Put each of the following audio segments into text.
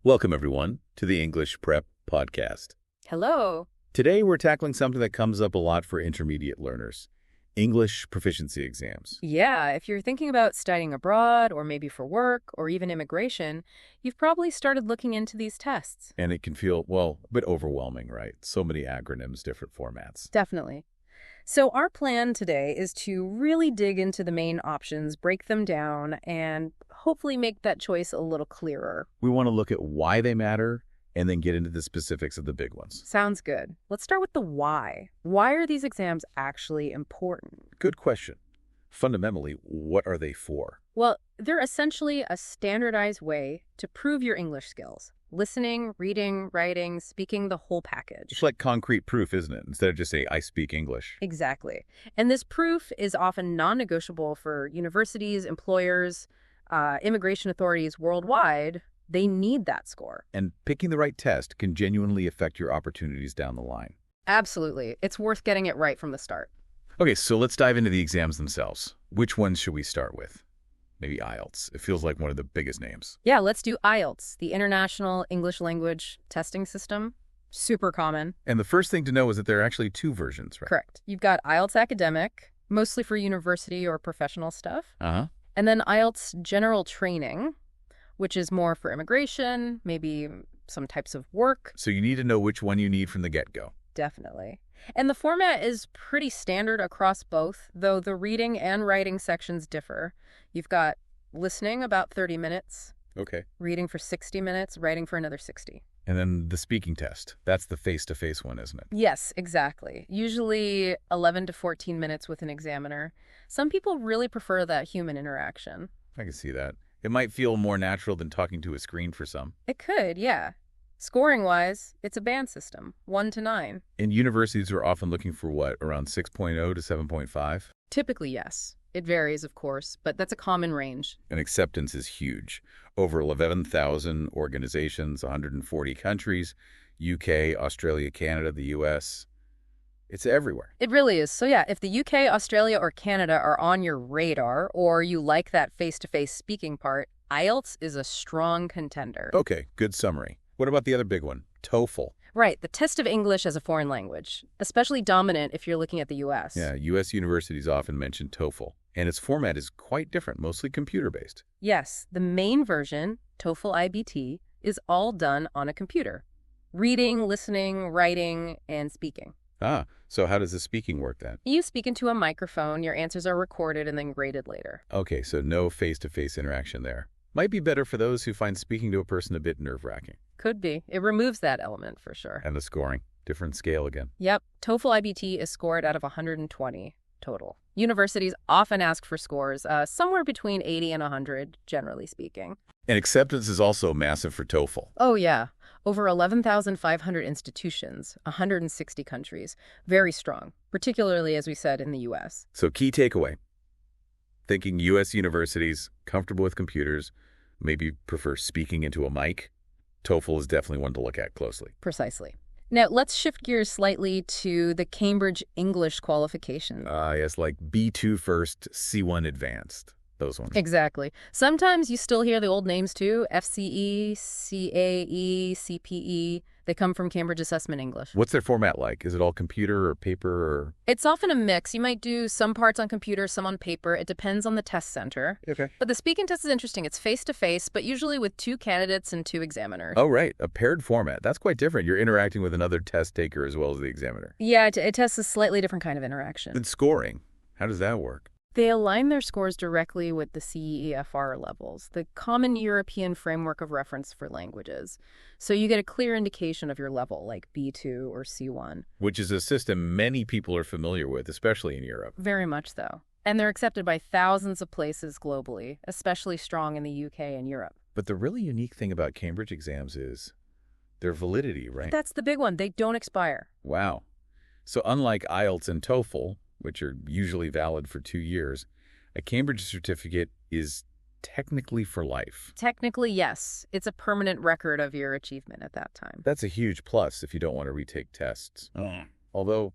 Welcome, everyone, to the English Prep Podcast. Hello. Today, we're tackling something that comes up a lot for intermediate learners, English proficiency exams. Yeah, if you're thinking about studying abroad or maybe for work or even immigration, you've probably started looking into these tests. And it can feel, well, a bit overwhelming, right? So many acronyms, different formats. Definitely. So our plan today is to really dig into the main options, break them down, and hopefully make that choice a little clearer. We want to look at why they matter and then get into the specifics of the big ones. Sounds good. Let's start with the why. Why are these exams actually important? Good question. Fundamentally, what are they for? Well, they're essentially a standardized way to prove your English skills. Listening, reading, writing, speaking, the whole package. It's like concrete proof, isn't it? Instead of just saying, I speak English. Exactly. And this proof is often non-negotiable for universities, employers, immigration authorities worldwide. They need that score. And picking the right test can genuinely affect your opportunities down the line. Absolutely. It's worth getting it right from the start. Okay, so let's dive into the exams themselves. Which ones should we start with? Maybe IELTS. It feels like one of the biggest names. Yeah, let's do IELTS, the International English Language Testing System. Super common. And the first thing to know is that there are actually two versions, right? Correct. You've got IELTS Academic, mostly for university or professional stuff. Uh-huh. And then IELTS General Training, which is more for immigration, maybe some types of work. So you need to know which one you need from the get-go. Definitely. And the format is pretty standard across both, though the reading and writing sections differ. You've got listening about 30 minutes, Okay. reading for 60 minutes, writing for another 60. And then the speaking test. That's the face-to-face one, isn't it? Yes, exactly. Usually 11 to 14 minutes with an examiner. Some people really prefer that human interaction. I can see that. It might feel more natural than talking to a screen for some. It could, yeah. Scoring-wise, it's a band system, 1 to 9. And universities are often looking for what, around 6.0 to 7.5? Typically, yes. It varies, of course, but that's a common range. And acceptance is huge. Over 11,000 organizations, 140 countries, UK, Australia, Canada, the US. It's everywhere. It really is. So yeah, if the UK, Australia, or Canada are on your radar, or you like that face-to-face speaking part, IELTS is a strong contender. Okay, good summary. What about the other big one, TOEFL? Right, the test of English as a foreign language, especially dominant if you're looking at the US. Yeah, US universities often mention TOEFL, and its format is quite different, mostly computer-based. Yes, the main version, TOEFL IBT, is all done on a computer. Reading, listening, writing, and speaking. Ah, so how does the speaking work then? You speak into a microphone, your answers are recorded and then graded later. Okay, so no face-to-face interaction there. Might be better for those who find speaking to a person a bit nerve-wracking. Could be. It removes that element for sure. And the scoring, different scale again. Yep, TOEFL IBT is scored out of 120 total. Universities often ask for scores somewhere between 80 and 100, generally speaking. And acceptance is also massive for TOEFL. Oh, yeah. Over 11,500 institutions, 160 countries. Very strong, particularly, as we said, in the U.S. So key takeaway. Thinking U.S. universities, comfortable with computers, maybe prefer speaking into a mic. TOEFL is definitely one to look at closely. Precisely. Now, let's shift gears slightly to the Cambridge English qualification. Yes, like B2 first, C1 advanced. Those ones. Exactly. Sometimes you still hear the old names too, FCE, CAE, CPE. They come from Cambridge Assessment English. What's their format like? Is it all computer or paper or? It's often a mix. You might do some parts on computer, some on paper. It depends on the test center. Okay. But the speaking test is interesting. It's face-to-face, but usually with 2 candidates and 2 examiners. Oh, right. A paired format. That's quite different. You're interacting with another test taker as well as the examiner. Yeah, it tests a slightly different kind of interaction. And scoring. How does that work? They align their scores directly with the CEFR levels, the Common European Framework of Reference for Languages. So you get a clear indication of your level, like B2 or C1. Which is a system many people are familiar with, especially in Europe. Very much so. And they're accepted by thousands of places globally, especially strong in the UK and Europe. But the really unique thing about Cambridge exams is their validity, right? That's the big one. They don't expire. Wow. So unlike IELTS and TOEFL, which are usually valid for 2 years, a Cambridge certificate is technically for life. Technically, yes. It's a permanent record of your achievement at that time. That's a huge plus if you don't want to retake tests. Although,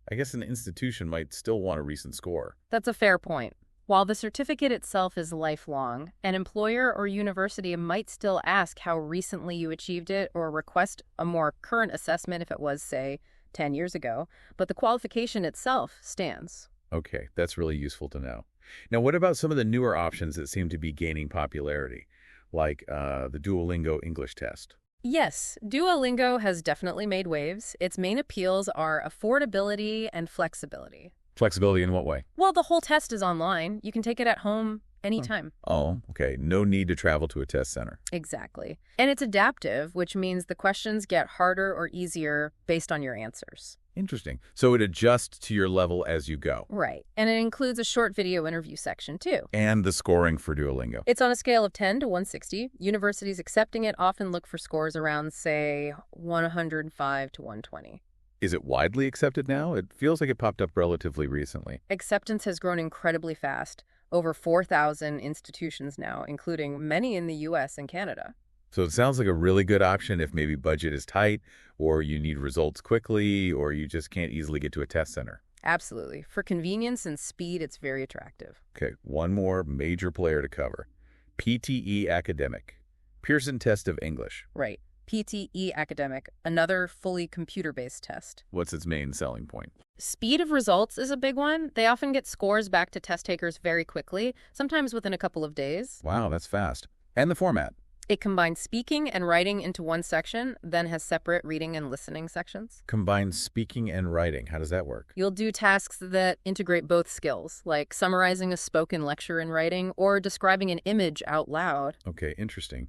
I guess an institution might still want a recent score. That's a fair point. While the certificate itself is lifelong, an employer or university might still ask how recently you achieved it or request a more current assessment if it was, say, 10 years ago, but the qualification itself stands. Okay, that's really useful to know. Now, what about some of the newer options that seem to be gaining popularity, like the Duolingo English test? Yes, Duolingo has definitely made waves. Its main appeals are affordability and flexibility. Flexibility in what way? Well, the whole test is online. You can take it at home anytime. Oh, okay. No need to travel to a test center. Exactly. And it's adaptive, which means the questions get harder or easier based on your answers. Interesting. So it adjusts to your level as you go. Right. And it includes a short video interview section, too. And the scoring for Duolingo. It's on a scale of 10 to 160. Universities accepting it often look for scores around, say, 105 to 120. Is it widely accepted now? It feels like it popped up relatively recently. Acceptance has grown incredibly fast. Over 4,000 institutions now, including many in the U.S. and Canada. So it sounds like a really good option if maybe budget is tight, or you need results quickly, or you just can't easily get to a test center. Absolutely. For convenience and speed, it's very attractive. Okay, one more major player to cover. PTE Academic. Pearson Test of English. Right. PTE Academic, another fully computer-based test. What's its main selling point? Speed of results is a big one. They often get scores back to test takers very quickly, sometimes within a couple of days. Wow, that's fast. And the format. It combines speaking and writing into one section, then has separate reading and listening sections. Combines speaking and writing. How does that work? You'll do tasks that integrate both skills, like summarizing a spoken lecture in writing or describing an image out loud. Okay, interesting.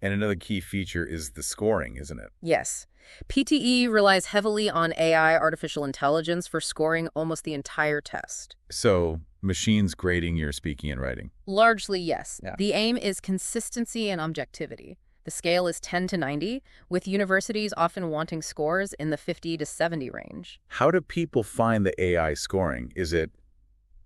And another key feature is the scoring, isn't it? Yes. PTE relies heavily on AI, artificial intelligence, for scoring almost the entire test. So, machines grading your speaking and writing. Largely, yes. Yeah. The aim is consistency and objectivity. The scale is 10 to 90, with universities often wanting scores in the 50 to 70 range. How do people find the AI scoring? Is it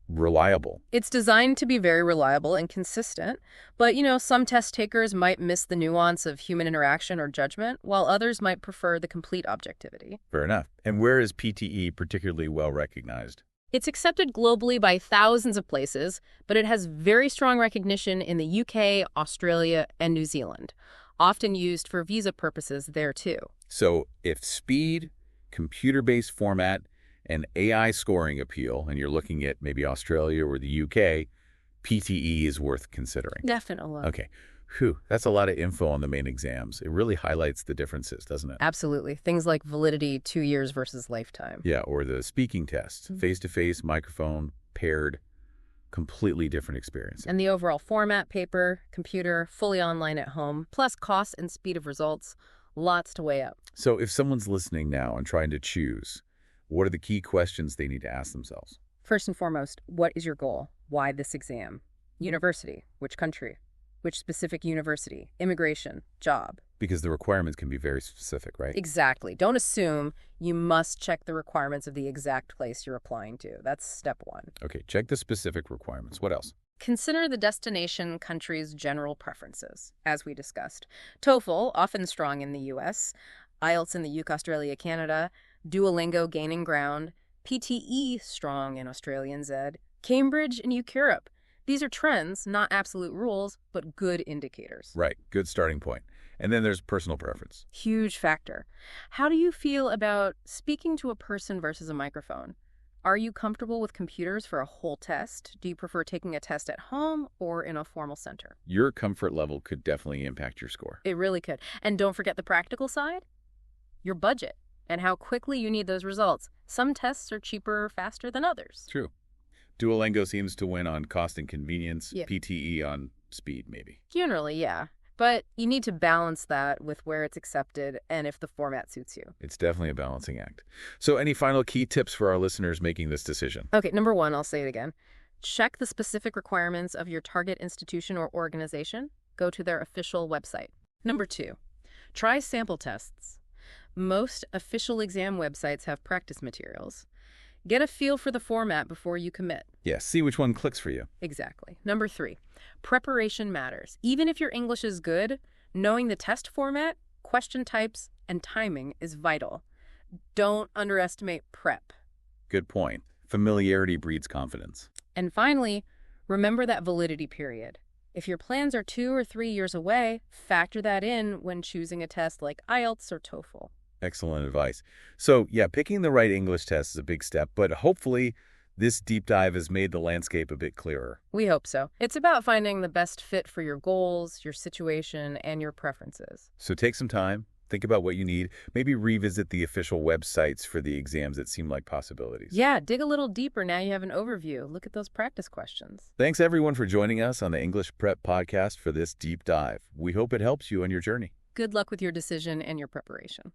reliable? It's designed to be very reliable and consistent, but, some test takers might miss the nuance of human interaction or judgment, while others might prefer the complete objectivity. Fair enough. And where is PTE particularly well recognized? It's accepted globally by thousands of places, but it has very strong recognition in the UK, Australia, and New Zealand, often used for visa purposes there too. So if speed, computer-based format, and AI scoring appeal, and you're looking at maybe Australia or the UK, PTE is worth considering. Definitely. Okay. Whew, that's a lot of info on the main exams. It really highlights the differences, doesn't it? Absolutely. Things like validity, 2 years versus lifetime. Yeah, or the speaking test, face-to-face, microphone, paired, completely different experience. And the overall format, paper, computer, fully online at home, plus cost and speed of results, lots to weigh up. So if someone's listening now and trying to choose, what are the key questions they need to ask themselves? First and foremost, what is your goal? Why this exam? University, which country? Which specific university? Immigration, job. Because the requirements can be very specific, right? Exactly. Don't assume. You must check the requirements of the exact place you're applying to. That's step one. Okay, check the specific requirements. What else? Consider the destination country's general preferences, as we discussed. TOEFL, often strong in the U.S., IELTS in the UK, Australia, Canada, Duolingo gaining ground, PTE strong in Australia and Z, Cambridge in UK, Europe. These are trends, not absolute rules, but good indicators. Right, good starting point. And then there's personal preference. Huge factor. How do you feel about speaking to a person versus a microphone? Are you comfortable with computers for a whole test? Do you prefer taking a test at home or in a formal center? Your comfort level could definitely impact your score. It really could. And don't forget the practical side, your budget, and how quickly you need those results. Some tests are cheaper or faster than others. True. Duolingo seems to win on cost and convenience, Yeah. PTE on speed, maybe. Generally, yeah. But you need to balance that with where it's accepted and if the format suits you. It's definitely a balancing act. So any final key tips for our listeners making this decision? Okay, number one, I'll say it again. Check the specific requirements of your target institution or organization. Go to their official website. Number two, try sample tests. Most official exam websites have practice materials. Get a feel for the format before you commit. Yeah, see which one clicks for you. Exactly. Number three, preparation matters. Even if your English is good, knowing the test format, question types, and timing is vital. Don't underestimate prep. Good point. Familiarity breeds confidence. And finally, Remember that validity period. If your plans are 2 or 3 years away, factor that in when choosing a test like IELTS or TOEFL. Excellent advice. So, yeah, picking the right English test is a big step, but hopefully this deep dive has made the landscape a bit clearer. We hope so. It's about finding the best fit for your goals, your situation, and your preferences. So take some time, think about what you need, maybe revisit the official websites for the exams that seem like possibilities. Yeah, dig a little deeper now you have an overview. Look at those practice questions. Thanks everyone for joining us on the English Prep Podcast for this deep dive. We hope it helps you on your journey. Good luck with your decision and your preparation.